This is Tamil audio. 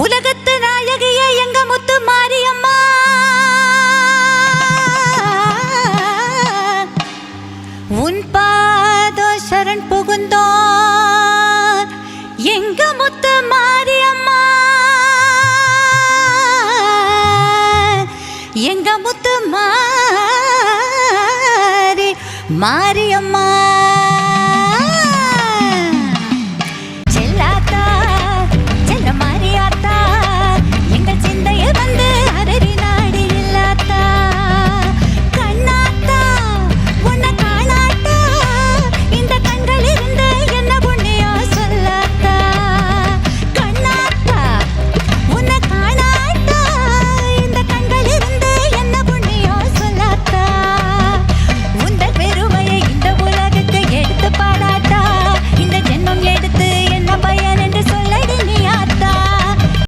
உலகத்து நாயகிய எங்க முத்து மாரியம்மா, உன் பாதோ சரண் புகுந்தோம் எங்க முத்து மாரியம்மா, எங்க முத்து மாரியம்மா.